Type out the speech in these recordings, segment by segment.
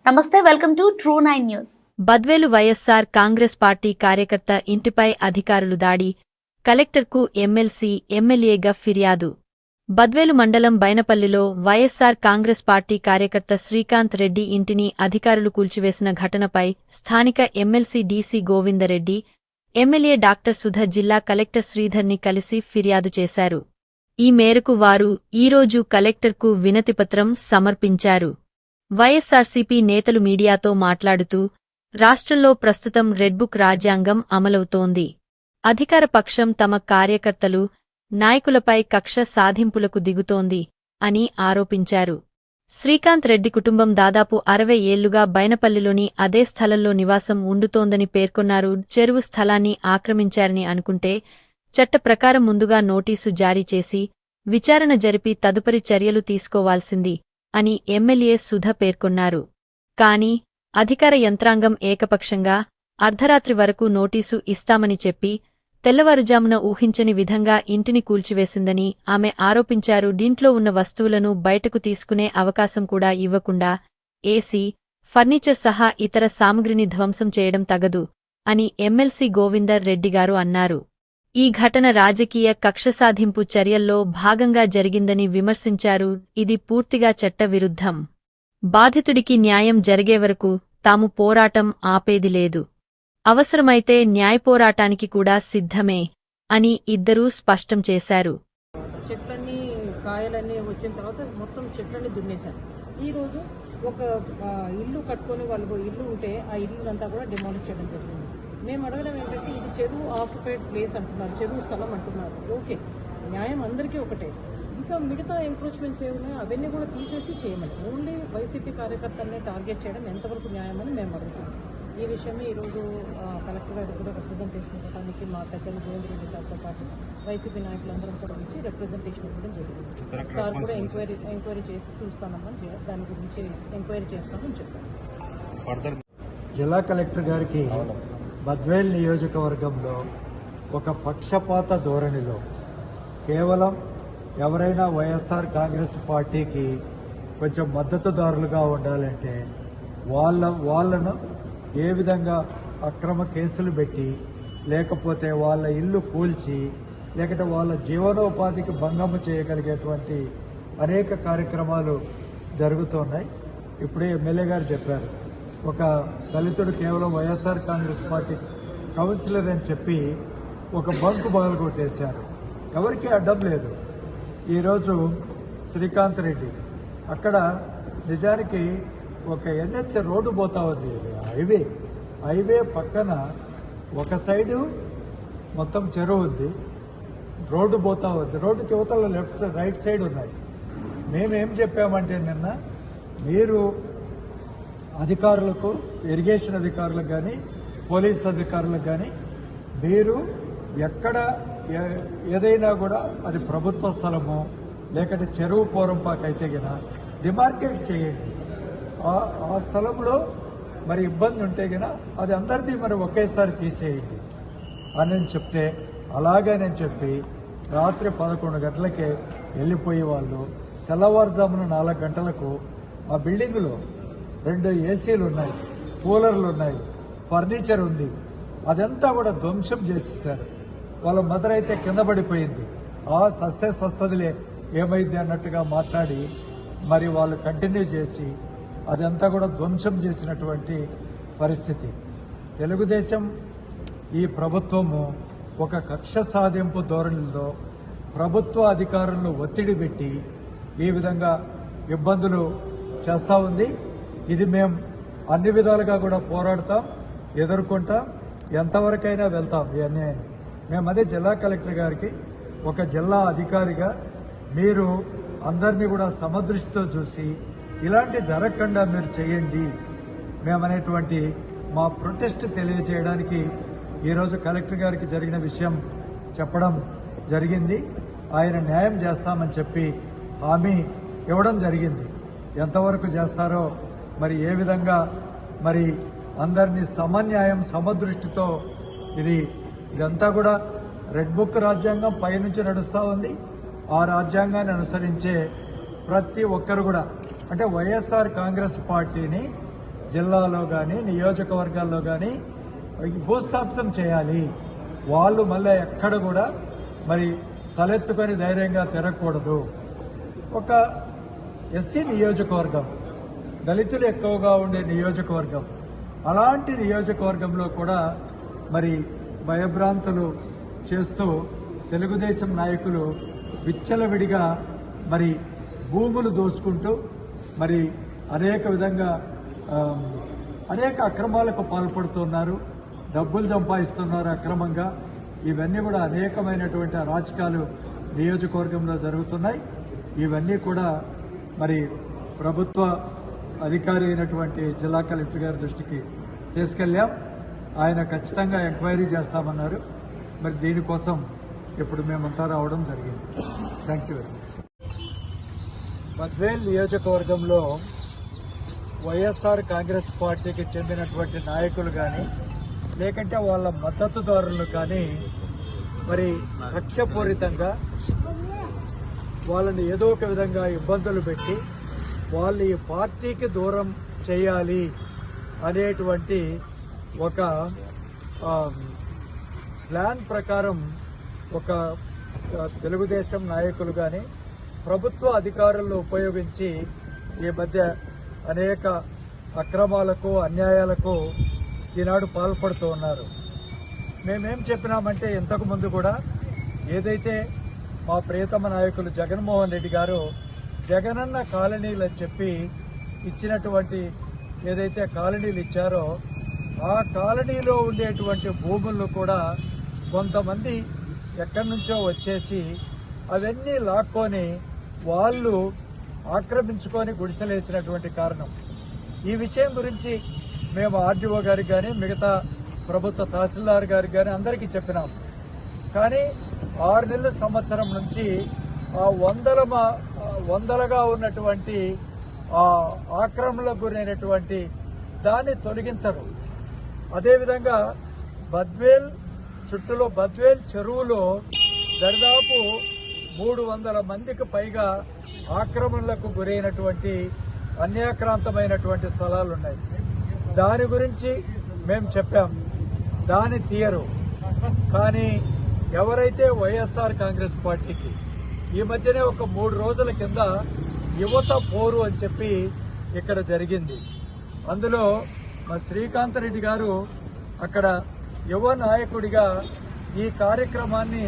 నమస్తే, welcome to true 9 news. Badvel YSR Congress party కార్యకర్త ఇంటిపై అధికారులు దాడి, కలెక్టర్కు ఎమ్మెల్సీ, ఎమ్మెల్యేగా ఫిర్యాదు. బద్వేలు మండలం బైనపల్లిలో వైఎస్సార్ కాంగ్రెస్ పార్టీ కార్యకర్త శ్రీకాంత్ రెడ్డి ఇంటిని అధికారులు కూల్చివేసిన ఘటనపై స్థానిక MLC DC Govindareddy, MLA doctor Sudha జిల్లా కలెక్టర్ శ్రీధర్ని కలిసి ఫిర్యాదు చేశారు. ఈ మేరకు వారు ఈరోజు కలెక్టర్కు వినతిపత్రం సమర్పించారు. వైఎస్సార్సీపీ నేతలు మీడియాతో మాట్లాడుతూ, రాష్ట్రంలో ప్రస్తుతం రెడ్బుక్ రాజ్యాంగం అమలవుతోంది. అధికార పక్షం తమ కార్యకర్తలు, నాయకులపై కక్ష సాధింపులకు దిగుతోంది అని ఆరోపించారు. శ్రీకాంత్ రెడ్డి కుటుంబం దాదాపు 60 ఏళ్లుగా బైనపల్లిలోని అదే స్థలంలో నివాసం ఉండుతోందని పేర్కొన్నారు. చెరువు స్థలాన్ని ఆక్రమించారని అనుకుంటే చట్ట ప్రకారం ముందుగా నోటీసు జారీ చేసి విచారణ జరిపి తదుపరి చర్యలు తీసుకోవాల్సింది అని ఎమ్మెల్యే సుధ పేర్కొన్నారు. కాని అధికార యంత్రాంగం ఏకపక్షంగా అర్ధరాత్రి వరకు నోటీసు ఇస్తామని చెప్పి తెల్లవారుజామున ఊహించని విధంగా ఇంటిని కూల్చివేసిందని ఆమె ఆరోపించారు. దీంట్లో ఉన్న వస్తువులను బయటకు తీసుకునే అవకాశం కూడా ఇవ్వకుండా ఏసీ, ఫర్నిచర్ సహా ఇతర సామగ్రిని ధ్వంసం చేయడం తగదు అని ఎమ్మెల్సీ గోవిందర్ రెడ్డిగారు అన్నారు. ఈ ఘటన రాజకీయ కక్షసాధింపు చర్యల్లో భాగంగా జరిగిందని విమర్శించారు. ఇది పూర్తిగా చట్టవిరుద్ధం. బాధితుడికి న్యాయం జరిగే వరకు తాము పోరాటం ఆపేది లేదు. అవసరమైతే న్యాయపోరాటానికి కూడా సిద్ధమే అని ఇద్దరూ స్పష్టం చేశారు. చెట్లన్నీ కాయలన్నీ వచ్చిన తర్వాత మొత్తం చెట్లన్నీ దున్నేశారు. ఈరోజు ఒక ఇల్లు కట్టుకొని వాళ్ళు ఇల్లు ఉంటే ఆ ఇల్లునంతా కూడా డిమాలిష్ చేయడం జరిగింది. మేము అడగడం ఏంటంటే, ఇది చెరువు ఆక్యుపైడ్ ప్లేస్ అంటున్నారు, చెరువు స్థలం అంటున్నారు. ఓకే, న్యాయం అందరికీ ఒకటే. ఇంకా మిగతా ఎంక్రోచ్మెంట్స్ ఏమున్నాయో అవన్నీ కూడా తీసేసి చేయమని, ఓన్లీ వైసీపీ కార్యకర్తల్ని టార్గెట్ చేయడం ఎంతవరకు న్యాయమని మేము అడుగుతున్నాం. ఈ విషయమే ఈరోజు కలెక్టర్ గారికి కూడా రిప్రజెంటేషన్ ఇవ్వడానికి మా పెద్దలు గోవిందరెడ్డి సార్తో పాటు వైసీపీ నాయకులందరం కూడా వచ్చి రిప్రజెంటేషన్ ఇవ్వడం జరిగింది. సార్ కూడా ఎంక్వైరీ చేసి చూస్తామని, దాని గురించి ఎంక్వైరీ చేస్తామని చెప్పారు. జిల్లా కలెక్టర్ గారికి బద్వేల్ నియోజకవర్గంలో ఒక పక్షపాత ధోరణిలో కేవలం ఎవరైనా వైఎస్ఆర్ కాంగ్రెస్ పార్టీకి కొంచెం మద్దతుదారులుగా ఉండాలంటే వాళ్ళను ఏ విధంగా అక్రమ కేసులు పెట్టి, లేకపోతే వాళ్ళ ఇల్లు కూల్చి, లేకపోతే వాళ్ళ జీవనోపాధికి భంగము చేయగలిగేటువంటి అనేక కార్యక్రమాలు జరుగుతున్నాయి. ఇప్పుడే ఎమ్మెల్యే గారు చెప్పారు, ఒక దళితుడు కేవలం వైఎస్ఆర్ కాంగ్రెస్ పార్టీ కౌన్సిలర్ అని చెప్పి ఒక బంకు పగలగొట్టేశారు. ఎవరికీ అడ్డం లేదు. ఈరోజు శ్రీకాంత్ రెడ్డి అక్కడ నిజానికి ఒక ఎన్హెచ్ రోడ్డు పోతా ఉంది, హైవే పక్కన ఒక సైడు మొత్తం చెరువు ఉంది, రోడ్డు పోతా ఉంది, రోడ్డుకి యువతల లెఫ్ట్ రైట్ సైడ్ ఉన్నాయి. మేమేం చెప్పామంటే నిన్న, మీరు అధికారులకు, ఇరిగేషన్ అధికారులకు కానీ పోలీస్ అధికారులకు కానీ మీరు ఎక్కడ ఏదైనా కూడా అది ప్రభుత్వ స్థలమో లేకపోతే చెరువు పోరంపాకు అయితే గినా డిమార్కేట్ చేయండి. ఆ స్థలంలో మరి ఇబ్బంది ఉంటే గినా అది అందరిది మరి ఒకేసారి తీసేయండి అని చెప్తే, అలాగేనని చెప్పి రాత్రి 11 గంటలకే వెళ్ళిపోయే వాళ్ళు తెల్లవారుజామున 4 గంటలకు ఆ బిల్డింగులో 2 ఏసీలు ఉన్నాయి, కూలర్లు ఉన్నాయి, ఫర్నిచర్ ఉంది, అదంతా కూడా ధ్వంసం చేసేసారు. వాళ్ళ మదర్ అయితే కింద పడిపోయింది. సస్తదిలే ఏమైంది అన్నట్టుగా మాట్లాడి మరి వాళ్ళు కంటిన్యూ చేసి అదంతా కూడా ధ్వంసం చేసినటువంటి పరిస్థితి. తెలుగుదేశం ఈ ప్రభుత్వము ఒక కక్ష సాధింపు ధోరణిలో ప్రభుత్వ అధికారులను ఒత్తిడి పెట్టి ఈ విధంగా ఇబ్బందులు చేస్తూ ఉంది. ఇది మేము అన్ని విధాలుగా కూడా పోరాడతాం, ఎదుర్కొంటాం, ఎంతవరకైనా వెళ్తాం ఈ అన్యాయాన్ని. మేము అదే జిల్లా కలెక్టర్ గారికి ఒక జిల్లా అధికారిగా మీరు అందరినీ కూడా సమదృష్టితో చూసి ఇలాంటి జరగకుండా మీరు చేయండి మేమనేటువంటి మా ప్రొటెస్ట్ తెలియజేయడానికి ఈరోజు కలెక్టర్ గారికి జరిగిన విషయం చెప్పడం జరిగింది. ఆయన న్యాయం చేస్తామని చెప్పి హామీ ఇవ్వడం జరిగింది. ఎంతవరకు చేస్తారో మరి, ఏ విధంగా మరి అందరినీ సమన్యాయం సమదృష్టితో ఇదంతా కూడా రెడ్ బుక్ రాజ్యాంగం పైనుంచి నడుస్తూ ఉంది. ఆ రాజ్యాంగాన్ని అనుసరించే ప్రతి ఒక్కరు కూడా, అంటే వైఎస్ఆర్ కాంగ్రెస్ పార్టీని జిల్లాలో కానీ నియోజకవర్గాల్లో కానీ భూస్థాపితం చేయాలి. వాళ్ళు మళ్ళీ ఎక్కడ కూడా మరి తలెత్తుకొని ధైర్యంగా తిరగకూడదు. ఒక ఎస్సీ నియోజకవర్గం, దళితులు ఎక్కువగా ఉండే నియోజకవర్గం, అలాంటి నియోజకవర్గంలో కూడా మరి భయభ్రాంతులు చేస్తూ తెలుగుదేశం నాయకులు విచ్చలవిడిగా మరి భూములు దోచుకుంటూ మరి అనేక విధంగా అనేక అక్రమాలకు పాల్పడుతున్నారు, డబ్బులు సంపాదిస్తున్నారు అక్రమంగా. ఇవన్నీ కూడా అనేకమైనటువంటి అరాచకాలు నియోజకవర్గంలో జరుగుతున్నాయి. ఇవన్నీ కూడా మరి ప్రభుత్వ అధికారి అయినటువంటి జిల్లా కలెక్టర్ గారి దృష్టికి తీసుకెళ్లాం. ఆయన ఖచ్చితంగా ఎంక్వైరీ చేస్తామన్నారు. మరి దీనికోసం ఇప్పుడు మేమంతా రావడం జరిగింది. Thank you very much. Badvel నియోజకవర్గంలో వైఎస్ఆర్ కాంగ్రెస్ పార్టీకి చెందినటువంటి నాయకులు కానీ లేకంటే వాళ్ళ మద్దతుదారులు కానీ మరి కక్షపూరితంగా వాళ్ళని ఏదో ఒక విధంగా ఇబ్బందులు పెట్టి వాళ్ళు ఈ పార్టీకి దూరం చేయాలి అనేటువంటి ఒక ప్లాన్ ప్రకారం ఒక తెలుగుదేశం నాయకులు కానీ ప్రభుత్వ అధికారులను ఉపయోగించి ఈ మధ్య అనేక అక్రమాలకు అన్యాయాలకు ఈనాడు పాల్పడుతూ ఉన్నారు. మేమేం చెప్పినామంటే ఇంతకు ముందు కూడా ఏదైతే మా ప్రియతమ నాయకులు జగన్మోహన్ రెడ్డి గారు జగనన్న కాలనీలు అని చెప్పి ఇచ్చినటువంటి ఏదైతే కాలనీలు ఇచ్చారో ఆ కాలనీలో ఉండేటువంటి భూములను కూడా కొంతమంది ఎక్కడి నుంచో వచ్చేసి అవన్నీ లాక్కొని వాళ్ళు ఆక్రమించుకొని గుడిసెలేసినటువంటి కారణం. ఈ విషయం గురించి మేము ఆర్డీఓ గారికి కానీ మిగతా ప్రభుత్వ తహసీల్దార్ గారికి కానీ అందరికీ చెప్పినాం. కానీ 6 నెలల సంవత్సరం నుంచి ఆ వందలుగా ఉన్నటువంటి ఆ ఆక్రమణలకు గురైనటువంటి దాన్ని తొలగించరు. అదేవిధంగా బద్వేల్ చుట్టూలో బద్వేల్ చెరువులో దాదాపు 300 మందికి పైగా ఆక్రమణలకు గురైనటువంటి అన్యాక్రాంతమైనటువంటి స్థలాలు ఉన్నాయి. దాని గురించి మేము చెప్పాం, దాన్ని తీయరు. కానీ ఎవరైతే వైఎస్ఆర్ కాంగ్రెస్ పార్టీకి ఈ మధ్యనే ఒక 3 రోజుల కింద యువత పోరు అని చెప్పి ఇక్కడ జరిగింది. అందులో మా శ్రీకాంత్ రెడ్డి గారు అక్కడ యువ నాయకుడిగా ఈ కార్యక్రమాన్ని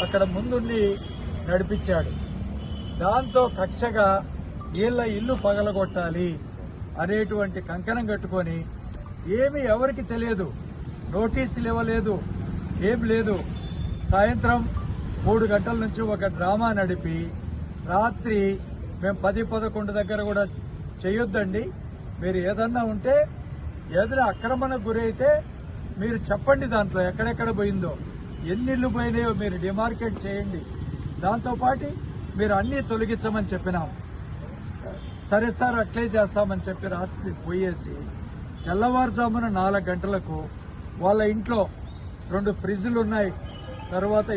అక్కడ ముందుండి నడిపించాడు. దాంతో కక్షగా వీళ్ళ ఇల్లు పగలగొట్టాలి అనేటువంటి కంకణం కట్టుకొని ఏమీ ఎవరికి తెలియదు, నోటీసులు ఇవ్వలేదు, ఏం లేదు. సాయంత్రం 3 గంటల నుంచి ఒక డ్రామా నడిపి రాత్రి మేము 10-11 దగ్గర కూడా చేయొద్దండి, మీరు ఏదన్నా ఉంటే ఏదైనా ఆక్రమణకు గురైతే మీరు చెప్పండి, దాంట్లో ఎక్కడెక్కడ పోయిందో ఎన్ని ఇల్లు పోయినాయో మీరు డిమార్కెట్ చేయండి, దాంతోపాటు మీరు అన్నీ తొలగించమని చెప్పినాం. సరే సార్ అట్లే చేస్తామని చెప్పి రాత్రి పోయేసి తెల్లవారుజామున 4 గంటలకు వాళ్ళ ఇంట్లో 2 ఫ్రిడ్జ్లు ఉన్నాయి, తర్వాత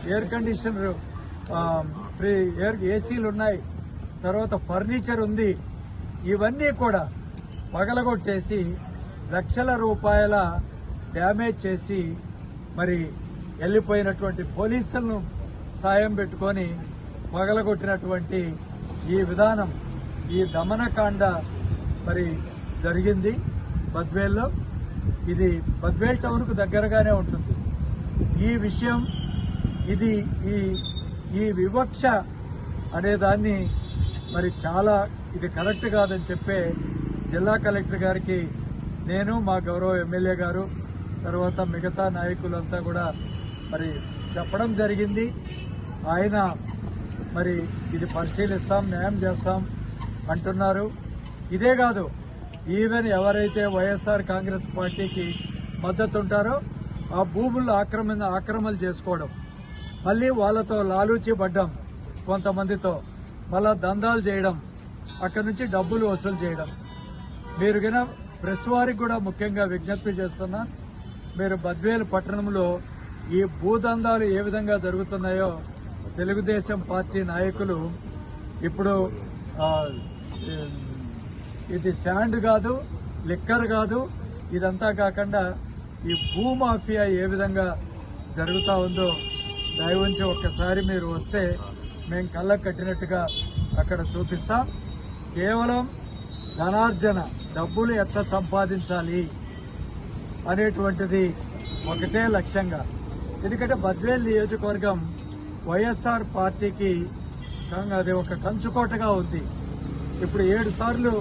ఎయిర్ కండిషనర్ ఏసీలు ఉన్నాయి, తర్వాత ఫర్నిచర్ ఉంది. ఇవన్నీ కూడా పగలగొట్టేసి లక్షల రూపాయల డ్యామేజ్ చేసి మరి వెళ్ళిపోయినటువంటి పోలీసులను సాయం పెట్టుకొని పగలగొట్టినటువంటి ఈ విధానం, ఈ దమనకాండ మరి జరిగింది బద్వేల్లో. ఇది బద్వేల్ టౌన్కు దగ్గరగానే ఉంటుంది. ఈ విషయం ఇది ఈ వివక్ష అనేదాన్ని మరి చాలా ఇది కరెక్ట్ కాదని చెప్పే జిల్లా కలెక్టర్ గారికి నేను, మా గౌరవ ఎమ్మెల్యే గారు, తర్వాత మిగతా నాయకులంతా కూడా మరి చెప్పడం జరిగింది. ఆయన మరి ఇది పరిశీలిస్తాం, న్యాయం చేస్తాం అంటున్నారు. ఇదే కాదు, ఈవెన్ ఎవరైతే వైఎస్ఆర్ కాంగ్రెస్ పార్టీకి మద్దతు ఉంటారో ఆ భూములను ఆక్రమణలు చేసుకోవడం, మళ్ళీ వాళ్ళతో లాలూచి పడ్డం, కొంతమందితో మళ్ళా దందాలు చేయడం, అక్కడి నుంచి డబ్బులు వసూలు చేయడం. మీరు గిన ప్రెస్ వారికి కూడా ముఖ్యంగా విజ్ఞప్తి చేస్తున్నా, మీరు బద్వేలు పట్టణంలో ఈ భూదందాలు ఏ విధంగా జరుగుతున్నాయో తెలుగుదేశం పార్టీ నాయకులు ఇప్పుడు ఇది శాండ్ కాదు, లిక్కర్ కాదు, ఇదంతా కాకుండా ఈ భూమాఫియా ఏ విధంగా జరుగుతూ ఉందో దయవుంచి ఒక్కసారి మీరు వస్తే మేము కళ్ళకు కట్టినట్టుగా అక్కడ చూపిస్తాం. కేవలం ధనార్జన, డబ్బులు ఎట్లా సంపాదించాలి అనేటువంటిది ఒకటే లక్ష్యంగా. ఎందుకంటే బద్వేల్ నియోజకవర్గం వైఎస్ఆర్ పార్టీకి అది ఒక కంచుకోటగా ఉంది. ఇప్పుడు 7 సార్లు